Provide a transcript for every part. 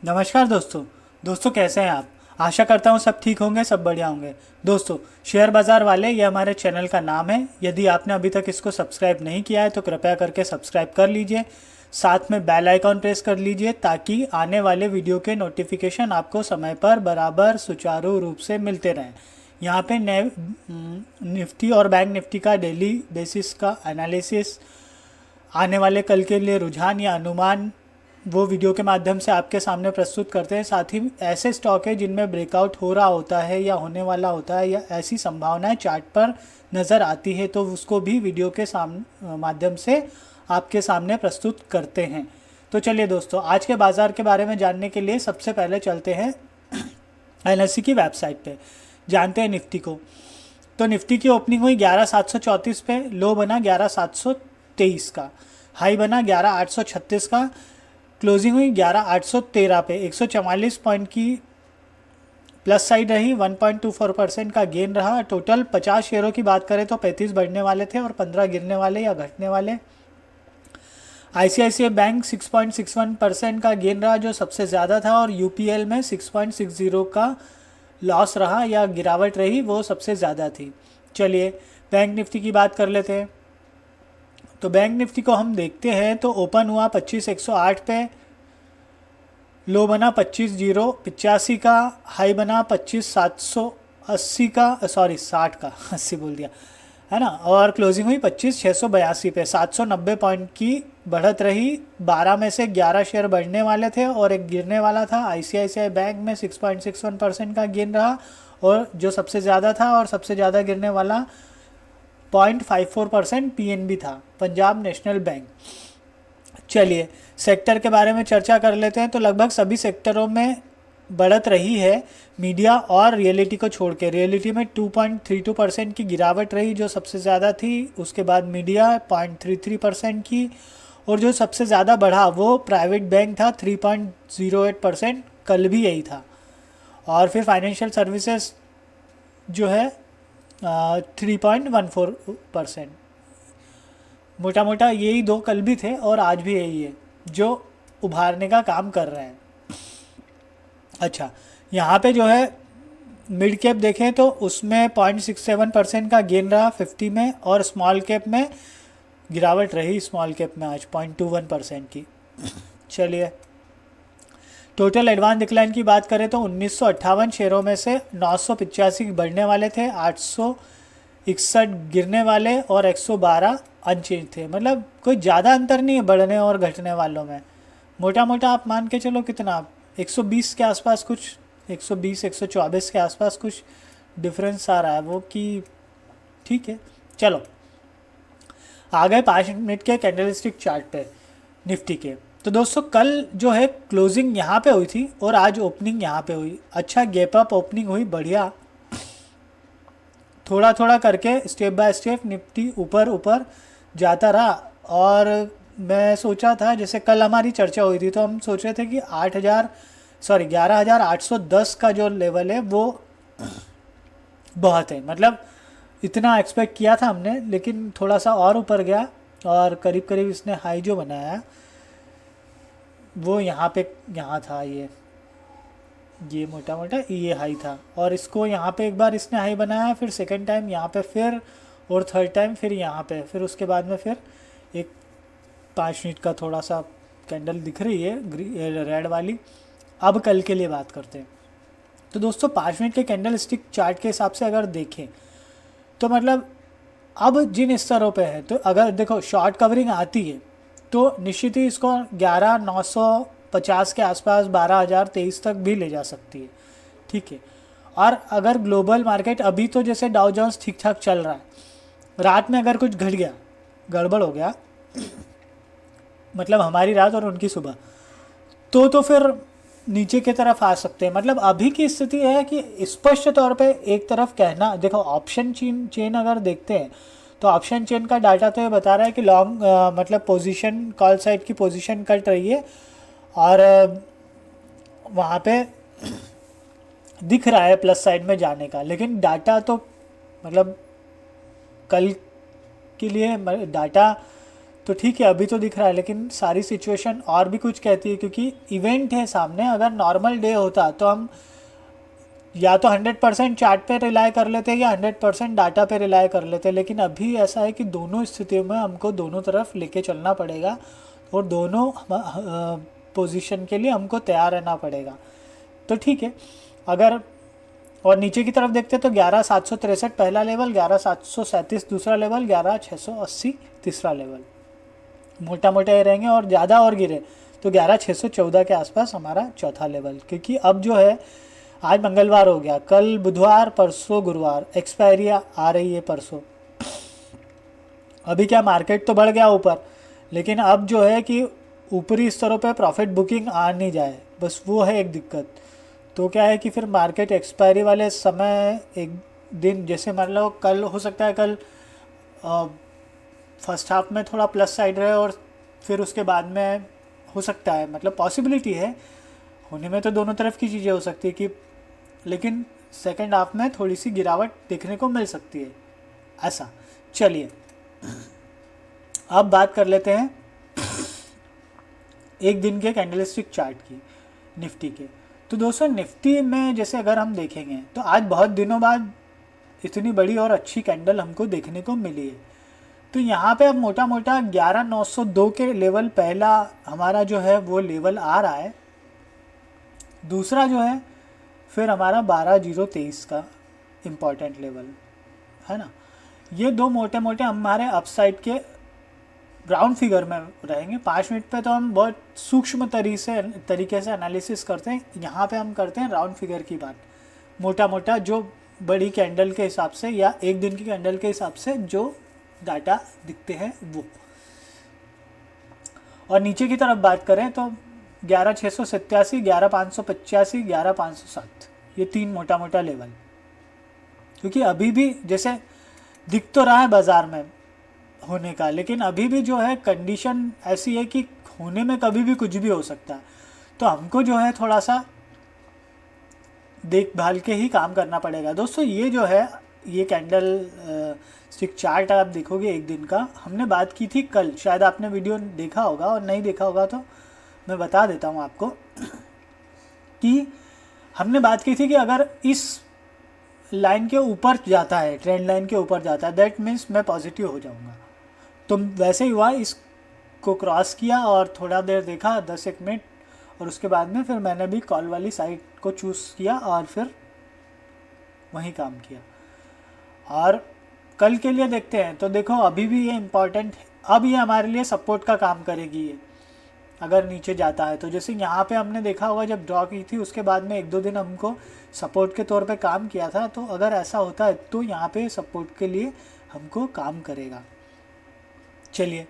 नमस्कार दोस्तों कैसे हैं आप। आशा करता हूँ सब ठीक होंगे, सब बढ़िया होंगे। दोस्तों, शेयर बाज़ार वाले ये हमारे चैनल का नाम है। यदि आपने अभी तक इसको सब्सक्राइब नहीं किया है तो कृपया करके सब्सक्राइब कर लीजिए। साथ में बेल आइकॉन प्रेस कर लीजिए ताकि आने वाले वीडियो के नोटिफिकेशन आपको समय पर बराबर सुचारू रूप से मिलते रहें। यहाँ पे नए निफ्टी और बैंक निफ्टी का डेली बेसिस का एनालिसिस, आने वाले कल के लिए रुझान या अनुमान, वो वीडियो के माध्यम से आपके सामने प्रस्तुत करते हैं। साथ ही ऐसे स्टॉक है जिनमें ब्रेकआउट हो रहा होता है या होने वाला होता है या ऐसी संभावनाएं चार्ट पर नज़र आती है तो उसको भी वीडियो के माध्यम से आपके सामने प्रस्तुत करते हैं। तो चलिए दोस्तों, आज के बाज़ार के बारे में जानने के लिए सबसे पहले चलते हैं एनएससी की वेबसाइट पे, जानते हैं निफ्टी को। तो निफ्टी की ओपनिंग हुई 11,734 पे, लो बना 11,723 का, हाई बना 11,836 का, क्लोजिंग हुई 11,813 पे। 144 पॉइंट की प्लस साइड रही, 1.24% का गेन रहा। टोटल 50 शेयरों की बात करें तो 35 बढ़ने वाले थे और 15 गिरने वाले या घटने वाले। आईसीआईसीआई बैंक 6.61% का गेन रहा जो सबसे ज़्यादा था, और यूपीएल में 6.60 का लॉस रहा या गिरावट रही, वो सबसे ज़्यादा थी। चलिए बैंक निफ्टी की बात कर लेते हैं। तो बैंक निफ्टी को हम देखते हैं तो ओपन हुआ 25,108 पे, लो बना 25,085 का, हाई बना 25,780 का, सॉरी 60 का 80 बोल दिया है ना, और क्लोजिंग हुई 25,682 पे। 790 पॉइंट की बढ़त रही। 12 में से 11 शेयर बढ़ने वाले थे और एक गिरने वाला था। आईसीआईसीआई बैंक में 6.61% का गेन रहा, और जो सबसे ज़्यादा था और सबसे ज़्यादा गिरने वाला 0.54% पीएनबी था, पंजाब नेशनल बैंक। चलिए सेक्टर के बारे में चर्चा कर लेते हैं। तो लगभग सभी सेक्टरों में बढ़त रही है, मीडिया और रियलिटी को छोड़ के। रियलिटी में 2.32% की गिरावट रही जो सबसे ज़्यादा थी, उसके बाद मीडिया 0.33% की, और जो सबसे ज़्यादा बढ़ा वो प्राइवेट बैंक था 3.08%, कल भी यही था। और फिर फाइनेंशियल सर्विसेज जो है 3.14%। मोटा मोटा यही दो कल भी थे और आज भी यही है जो उभारने का काम कर रहे हैं। अच्छा, यहाँ पे जो है मिड कैप देखें तो उसमें 0.67% का गेन रहा 50 में, और स्मॉल कैप में गिरावट रही, स्मॉल कैप में आज 0.21% की। चलिए टोटल एडवांस डिक्लाइन की बात करें तो 1958 शेयरों में से 985 बढ़ने वाले थे, 861 गिरने वाले और 112 अनचेंज थे। मतलब कोई ज़्यादा अंतर नहीं है बढ़ने और घटने वालों में। मोटा मोटा आप मान के चलो कितना, 120 के आसपास कुछ, 120 124 के आसपास कुछ डिफरेंस आ रहा है वो, कि ठीक है। चलो आ गए 5 मिनट के कैंडलस्टिक चार्ट पे निफ्टी के। तो दोस्तों कल जो है क्लोजिंग यहाँ पे हुई थी और आज ओपनिंग यहाँ पे हुई। अच्छा गैप अप ओपनिंग हुई, बढ़िया। थोड़ा थोड़ा करके स्टेप बाय स्टेप निफ्टी ऊपर ऊपर जाता रहा। और मैं सोचा था, जैसे कल हमारी चर्चा हुई थी तो हम सोच रहे थे कि 11,810 का जो लेवल है वो बहुत है, मतलब इतना एक्सपेक्ट किया था हमने, लेकिन थोड़ा सा और ऊपर गया और करीब करीब इसने हाई जो बनाया वो यहाँ पे, यहाँ था ये मोटा मोटा ये हाई था, और इसको यहाँ पे एक बार इसने हाई बनाया, फिर सेकंड टाइम यहाँ पे, फिर और थर्ड टाइम फिर यहाँ पे, फिर उसके बाद में फिर एक 5 मिनट का थोड़ा सा कैंडल दिख रही है रेड वाली। अब कल के लिए बात करते हैं। तो दोस्तों 5 मिनट के कैंडल स्टिक चार्ट के हिसाब से अगर देखें तो मतलब अब जिन स्तरों पे है, तो अगर देखो शॉर्ट कवरिंग आती है तो निश्चित ही इसको 11,950 के आसपास 12,023 तक भी ले जा सकती है, ठीक है। और अगर ग्लोबल मार्केट अभी तो जैसे डाउ जोन्स ठीक ठाक चल रहा है, रात में अगर कुछ घट गया, गड़बड़ हो गया, मतलब हमारी रात और उनकी सुबह, तो फिर नीचे की तरफ आ सकते हैं। मतलब अभी की स्थिति है कि स्पष्ट तौर पे एक तरफ कहना, देखो ऑप्शन चेन अगर देखते हैं तो ऑप्शन चेन का डाटा तो ये बता रहा है कि लॉन्ग मतलब पोजीशन, कॉल साइड की पोजीशन कट रही है, और वहाँ पे दिख रहा है प्लस साइड में जाने का। लेकिन डाटा तो मतलब कल के लिए डाटा तो ठीक है अभी तो दिख रहा है, लेकिन सारी सिचुएशन और भी कुछ कहती है, क्योंकि इवेंट है सामने। अगर नॉर्मल डे होता तो हम या तो 100% चार्ट पे रिलाय कर लेते या 100% डाटा पे रिलाय कर लेते, लेकिन अभी ऐसा है कि दोनों स्थितियों में हमको दोनों तरफ लेके चलना पड़ेगा और दोनों पोजीशन के लिए हमको तैयार रहना पड़ेगा। तो ठीक है, अगर और नीचे की तरफ देखते तो 11,763 पहला लेवल, 11,737 दूसरा लेवल, 11,680 तीसरा लेवल, मोटा मोटा ये रहेंगे। और ज़्यादा और गिरे तो 11,614 के आसपास हमारा चौथा लेवल। क्योंकि अब जो है आज मंगलवार हो गया, कल बुधवार, परसों गुरुवार, एक्सपायरी आ रही है परसों। अभी क्या मार्केट तो बढ़ गया ऊपर, लेकिन अब जो है कि ऊपरी स्तरों पे प्रॉफिट बुकिंग आ नहीं जाए, बस वो है एक दिक्कत। तो क्या है कि फिर मार्केट एक्सपायरी वाले समय एक दिन, जैसे मान लो कल हो सकता है, कल फर्स्ट हाफ में थोड़ा प्लस साइड रहे और फिर उसके बाद में हो सकता है, मतलब पॉसिबिलिटी है, होने में तो दोनों तरफ की चीज़ें हो सकती है कि, लेकिन सेकंड हाफ में थोड़ी सी गिरावट देखने को मिल सकती है ऐसा। चलिए अब बात कर लेते हैं एक दिन के कैंडलस्टिक चार्ट की, निफ्टी के। तो दोस्तों निफ्टी में जैसे अगर हम देखेंगे तो आज बहुत दिनों बाद इतनी बड़ी और अच्छी कैंडल हमको देखने को मिली है। तो यहाँ पे अब मोटा मोटा 11,902 के लेवल पहला हमारा जो है वो लेवल आ रहा है। दूसरा जो है फिर हमारा 12,023 का इम्पॉर्टेंट लेवल है ना। ये दो मोटे मोटे हमारे अपसाइड के राउंड फिगर में रहेंगे। 5 मिनट पे तो हम बहुत सूक्ष्म तरीके से एनालिसिस करते हैं, यहाँ पे हम करते हैं राउंड फिगर की बात, मोटा मोटा जो बड़ी कैंडल के हिसाब से या एक दिन की कैंडल के हिसाब से जो डाटा दिखते हैं वो। और नीचे की तरफ बात करें तो 11,687, 11,585, 11,507, ये तीन मोटा मोटा लेवल। क्योंकि अभी भी जैसे दिख तो रहा है बाज़ार में होने का, लेकिन अभी भी जो है कंडीशन ऐसी है कि होने में कभी भी कुछ भी हो सकता है। तो हमको जो है थोड़ा सा देखभाल के ही काम करना पड़ेगा। दोस्तों ये जो है ये कैंडल स्टिक चार्ट आप देखोगे एक दिन का, हमने बात की थी कल, शायद आपने वीडियो देखा होगा, और नहीं देखा होगा तो मैं बता देता हूँ आपको कि हमने बात की थी कि अगर इस लाइन के ऊपर जाता है, ट्रेंड लाइन के ऊपर जाता है, दैट मीन्स मैं पॉजिटिव हो जाऊँगा। तो वैसे ही हुआ, इसको क्रॉस किया और थोड़ा देर देखा 10-1 मिनट, और उसके बाद में फिर मैंने भी कॉल वाली साइड को चूज़ किया और फिर वहीं काम किया। और कल के लिए देखते हैं। तो देखो अभी भी ये इम्पॉर्टेंट है, अब ये हमारे लिए सपोर्ट का काम करेगी ये अगर नीचे जाता है। तो जैसे यहाँ पे हमने देखा होगा जब ड्रॉ की थी उसके बाद में 1-2 दिन हमको सपोर्ट के तौर पे काम किया था। तो अगर ऐसा होता है तो यहाँ पे सपोर्ट के लिए हमको काम करेगा। चलिए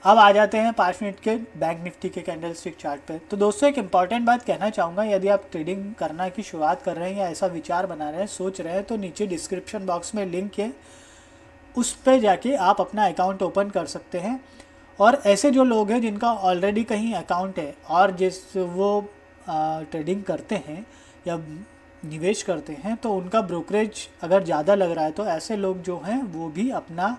अब आ जाते हैं 5 मिनट के बैंक निफ्टी के कैंडल स्टिक चार्ट पे। तो दोस्तों एक इम्पॉर्टेंट बात कहना चाहूँगा, यदि आप ट्रेडिंग करना की शुरुआत कर रहे हैं या ऐसा विचार बना रहे हैं, सोच रहे हैं, तो नीचे डिस्क्रिप्शन बॉक्स में लिंक है, उस पर जाके आप अपना अकाउंट ओपन कर सकते हैं। और ऐसे जो लोग हैं जिनका ऑलरेडी कहीं अकाउंट है और जिस वो ट्रेडिंग करते हैं या निवेश करते हैं, तो उनका ब्रोकरेज अगर ज़्यादा लग रहा है तो ऐसे लोग जो हैं वो भी अपना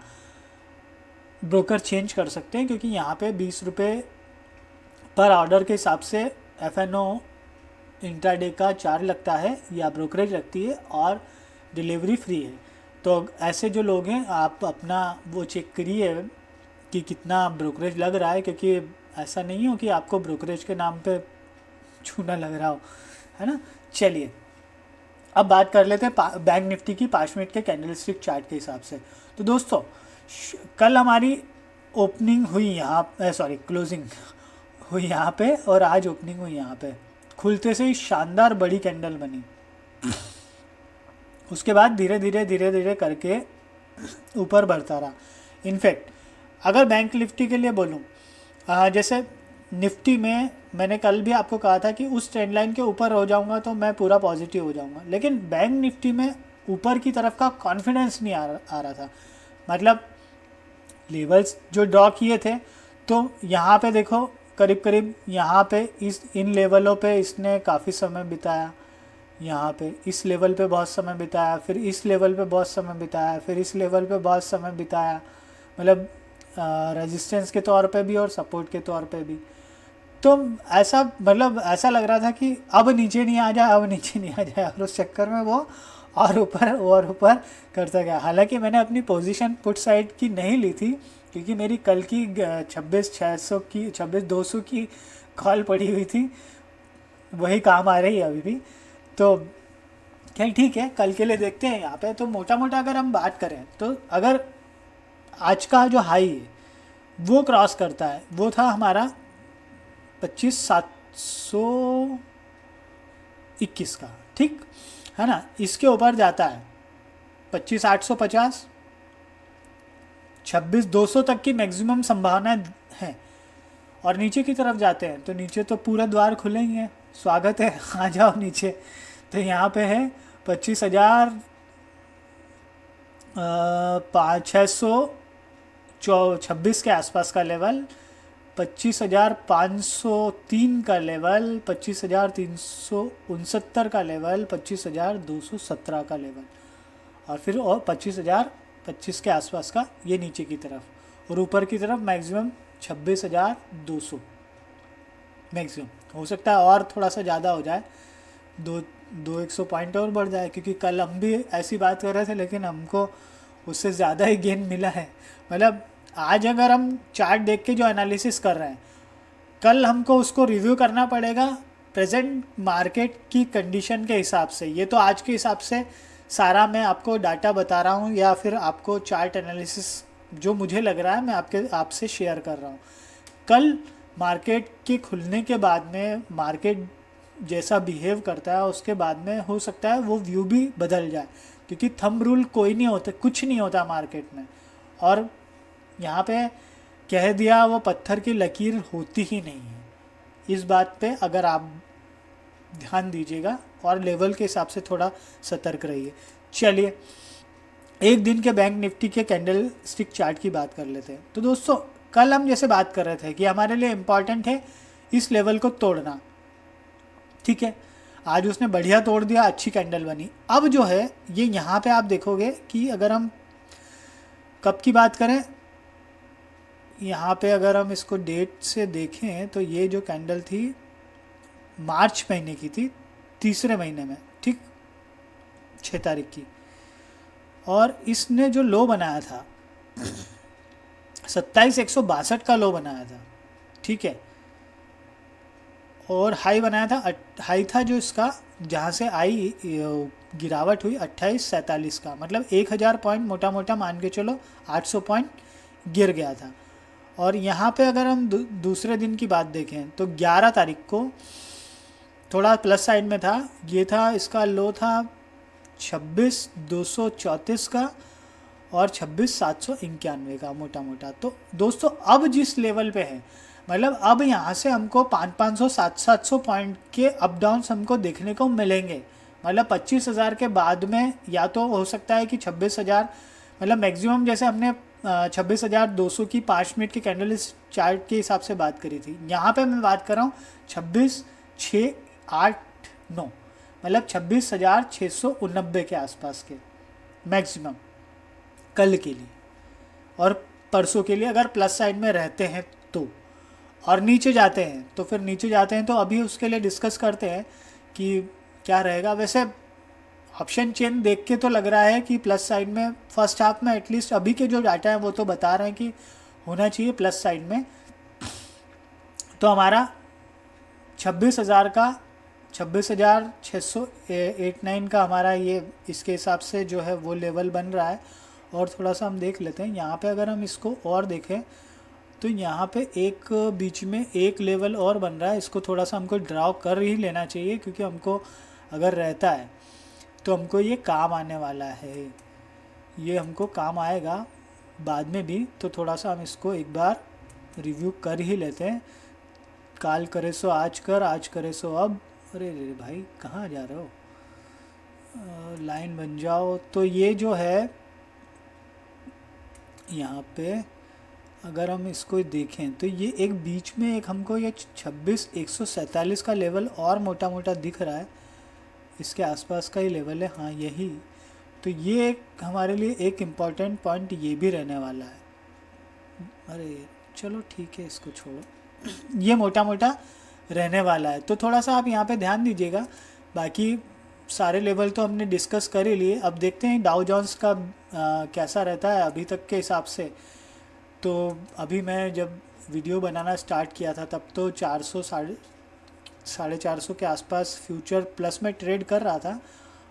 ब्रोकर चेंज कर सकते हैं। क्योंकि यहाँ पे 20 रुपये पर ऑर्डर के हिसाब से FNO इंट्राडे का चार्ज लगता है या ब्रोकरेज लगती है, और डिलीवरी फ्री है। तो ऐसे जो लोग हैं आप अपना वो चेक करिए कि कितना ब्रोकरेज लग रहा है, क्योंकि ऐसा नहीं हो कि आपको ब्रोकरेज के नाम पे छूना लग रहा हो, है ना। चलिए अब बात कर लेते हैं बैंक निफ्टी की 5 मिनट के कैंडलस्टिक चार्ट के हिसाब से। तो दोस्तों कल हमारी ओपनिंग हुई यहाँ, क्लोजिंग हुई यहाँ पे, और आज ओपनिंग हुई यहाँ पे। खुलते से ही शानदार बड़ी कैंडल बनी, उसके बाद धीरे धीरे करके ऊपर बढ़ता रहा। इनफैक्ट अगर बैंक निफ्टी के लिए बोलूँ, जैसे निफ्टी में मैंने कल भी आपको कहा था कि उस ट्रेंड लाइन के ऊपर हो जाऊंगा तो मैं पूरा पॉजिटिव हो जाऊंगा, लेकिन बैंक निफ्टी में ऊपर की तरफ का कॉन्फिडेंस नहीं आ रहा था। मतलब लेवल्स जो ड्रॉ किए थे, तो यहाँ पे देखो करीब यहाँ पे इन लेवलों पे इसने काफ़ी समय बिताया, यहाँ पे इस लेवल पे बहुत समय बिताया, फिर इस लेवल पे बहुत समय बिताया, फिर इस लेवल पे बहुत समय बिताया। मतलब रेजिस्टेंस के तौर पे भी और सपोर्ट के तौर पे भी। तो ऐसा मतलब ऐसा लग रहा था कि अब नीचे नहीं आ जाए, अब नीचे नहीं आ जाए, और उस चक्कर में वो और ऊपर करता गया। हालांकि मैंने अपनी पोजीशन पुट साइड की नहीं ली थी, क्योंकि मेरी कल की 26,600 की 26,200 की कॉल पड़ी हुई थी, वही काम आ रही है अभी भी। तो क्या ठीक है, कल के लिए देखते हैं। यहाँ पे तो मोटा मोटा अगर हम बात करें तो अगर आज का जो हाई है वो क्रॉस करता है, वो था हमारा 25,721 का, ठीक है ना। इसके ऊपर जाता है 25,850, 26,200 तक की मैक्सिमम संभावना है। और नीचे की तरफ जाते हैं तो नीचे तो पूरा द्वार खुले ही हैं, स्वागत है, आ जाओ नीचे। तो यहाँ पे है 25,000 626 के आसपास का लेवल, 25,503 का लेवल, 25,369 का लेवल, 25,217 का लेवल, और फिर और 25,025 के आसपास का ये नीचे की तरफ, और ऊपर की तरफ मैक्सिमम 26,200 मैक्सिमम। हो सकता है और थोड़ा सा ज़्यादा हो जाए, 100 पॉइंट और बढ़ जाए, क्योंकि कल हम भी ऐसी बात कर रहे थे लेकिन हमको उससे ज़्यादा ही गेन मिला है। मतलब आज अगर हम चार्ट देख के जो एनालिसिस कर रहे हैं, कल हमको उसको रिव्यू करना पड़ेगा प्रेजेंट मार्केट की कंडीशन के हिसाब से। ये तो आज के हिसाब से सारा मैं आपको डाटा बता रहा हूँ, या फिर आपको चार्ट एनालिसिस जो मुझे लग रहा है मैं आपसे शेयर कर रहा हूँ। कल मार्केट के खुलने के बाद में मार्केट जैसा बिहेव करता है, उसके बाद में हो सकता है वो व्यू भी बदल जाए, क्योंकि थंब रूल कोई नहीं होता, कुछ नहीं होता मार्केट में। और यहाँ पे कह दिया वो पत्थर की लकीर होती ही नहीं है। इस बात पे अगर आप ध्यान दीजिएगा और लेवल के हिसाब से थोड़ा सतर्क रहिए। चलिए एक दिन के बैंक निफ्टी के कैंडल स्टिक चार्ट की बात कर लेते हैं। तो दोस्तों कल हम जैसे बात कर रहे थे कि हमारे लिए इम्पॉर्टेंट है इस लेवल को तोड़ना, ठीक है। आज उसने बढ़िया तोड़ दिया, अच्छी कैंडल बनी। अब जो है ये यहाँ पे आप देखोगे कि अगर हम कब की बात करें, यहाँ पे अगर हम इसको डेट से देखें तो ये जो कैंडल थी मार्च महीने की थी, तीसरे महीने में, ठीक 6 तारीख की। और इसने जो लो बनाया था 27,162 का लो बनाया था, ठीक है। और हाई बनाया था, हाई था जो इसका जहाँ से आई गिरावट हुई 28,47 का, मतलब 1,000 पॉइंट मोटा मोटा मान के चलो 800 पॉइंट गिर गया था। और यहाँ पे अगर हम दूसरे दिन की बात देखें तो 11 तारीख को थोड़ा प्लस साइड में था। ये था, इसका लो था 26,234 का और 26,791 का मोटा मोटा। तो दोस्तों अब जिस लेवल पे है, मतलब अब यहाँ से हमको 500 700 पॉइंट के अप डाउन्स हमको देखने को मिलेंगे। मतलब 25,000 के बाद में या तो हो सकता है कि 26,000, मतलब मैक्सिमम जैसे हमने 26,200 की 5 मिनट की कैंडल इस चार्ट के हिसाब से बात करी थी। यहाँ पे मैं बात कर रहा हूँ 26,689, मतलब 26,689 के आसपास के मैक्सिमम कल के लिए और परसों के लिए अगर प्लस साइड में रहते हैं तो। और नीचे जाते हैं तो फिर नीचे जाते हैं तो अभी उसके लिए डिस्कस करते हैं कि क्या रहेगा। वैसे ऑप्शन चेन देख के तो लग रहा है कि प्लस साइड में फर्स्ट हाफ में एटलीस्ट अभी के जो डाटा है वो तो बता रहे हैं कि होना चाहिए प्लस साइड में। तो हमारा 26,000 का 26,689 का हमारा ये इसके हिसाब से जो है वो लेवल बन रहा है। और थोड़ा सा हम देख लेते हैं यहाँ पे, अगर हम इसको और देखें तो यहाँ पे एक बीच में एक लेवल और बन रहा है। इसको थोड़ा सा हमको ड्रॉ कर ही लेना चाहिए, क्योंकि हमको अगर रहता है तो हमको ये काम आने वाला है, ये हमको काम आएगा बाद में भी। तो थोड़ा सा हम इसको एक बार रिव्यू कर ही लेते हैं। काल करे सो आज कर, आज करे सो अब। अरे रे भाई कहाँ जा रहे हो, लाइन बन जाओ। तो ये जो है यहाँ पे अगर हम इसको देखें तो ये एक बीच में एक हमको ये 26,147 का लेवल और मोटा मोटा दिख रहा है, इसके आसपास का ही लेवल है, हाँ यही। तो ये एक हमारे लिए एक इम्पॉर्टेंट पॉइंट ये भी रहने वाला है। अरे चलो ठीक है, इसको छोड़ो। ये मोटा मोटा रहने वाला है, तो थोड़ा सा आप यहाँ पे ध्यान दीजिएगा। बाकी सारे लेवल तो हमने डिस्कस कर ही लिए। अब देखते हैं डाउ जोन्स का कैसा रहता है अभी तक के हिसाब से। तो अभी मैं जब वीडियो बनाना स्टार्ट किया था तब तो 400 साढ़े 400 के आसपास फ्यूचर प्लस में ट्रेड कर रहा था।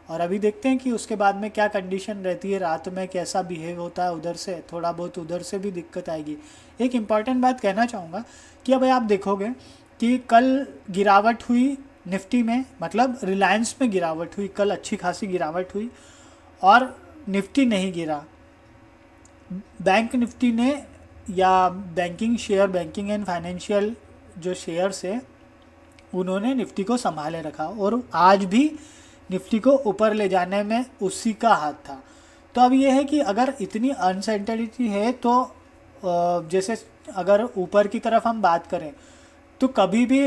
और अभी देखते हैं कि उसके बाद में क्या कंडीशन रहती है, रात में कैसा बिहेव होता है, उधर से थोड़ा बहुत उधर से भी दिक्कत आएगी। एक इम्पॉर्टेंट बात कहना चाहूँगा कि अब आप देखोगे कि कल गिरावट हुई निफ्टी में, मतलब रिलायंस में गिरावट हुई, कल अच्छी खासी गिरावट हुई और निफ्टी नहीं गिरा। बैंक निफ्टी ने या banking share, banking and financial जो शेयर्स है उन्होंने निफ्टी को संभाले रखा और आज भी निफ्टी को ऊपर ले जाने में उसी का हाथ था। तो अब ये है कि अगर इतनी अनसर्टेनिटी है तो जैसे अगर ऊपर की तरफ हम बात करें तो कभी भी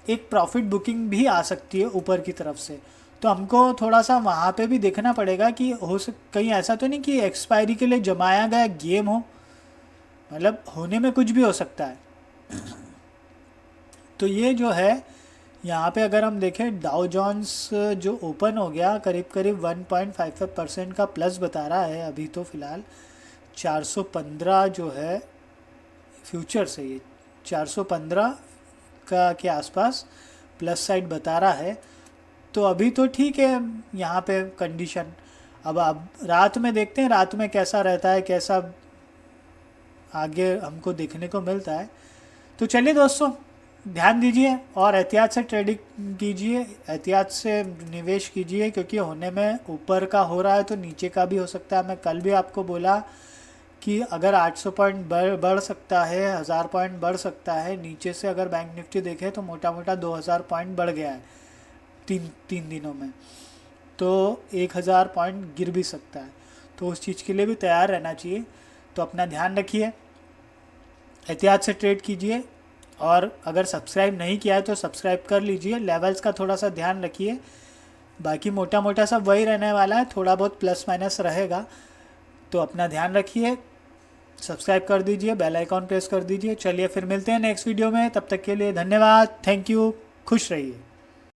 एक प्रॉफिट बुकिंग भी आ सकती है ऊपर की तरफ से। तो हमको थोड़ा सा वहाँ पे भी देखना पड़ेगा कि कहीं ऐसा तो नहीं कि एक्सपायरी के लिए जमाया गया गेम हो, मतलब होने में कुछ भी हो सकता है। तो ये जो है यहाँ पे अगर हम देखें डाउ जोन्स जो ओपन हो गया करीब करीब 1.55% का प्लस बता रहा है अभी तो फ़िलहाल। 415 जो है फ्यूचर से, ये 415 का के आसपास प्लस साइड बता रहा है। तो अभी तो ठीक है यहाँ पे कंडीशन। अब रात में देखते हैं रात में कैसा रहता है, कैसा आगे हमको देखने को मिलता है। तो चलिए दोस्तों, ध्यान दीजिए और एहतियात से ट्रेडिंग कीजिए, एहतियात से निवेश कीजिए, क्योंकि होने में ऊपर का हो रहा है तो नीचे का भी हो सकता है। मैं कल भी आपको बोला कि अगर 800 पॉइंट बढ़ सकता है, 1000 पॉइंट बढ़ सकता है। नीचे से अगर बैंक निफ्टी देखे तो मोटा मोटा 2000 पॉइंट बढ़ गया है तीन दिनों में, तो 1000 पॉइंट गिर भी सकता है। तो उस चीज़ के लिए भी तैयार रहना चाहिए। तो अपना ध्यान रखिए, एहतियात से ट्रेड कीजिए और अगर सब्सक्राइब नहीं किया है तो सब्सक्राइब कर लीजिए। लेवल्स का थोड़ा सा ध्यान रखिए। बाकी मोटा मोटा सब वही रहने वाला है, थोड़ा बहुत प्लस माइनस रहेगा। तो अपना ध्यान रखिए, सब्सक्राइब कर दीजिए, बेल आइकॉन प्रेस कर दीजिए। चलिए फिर मिलते हैं नेक्स्ट वीडियो में, तब तक के लिए धन्यवाद, थैंक यू, खुश रहिए।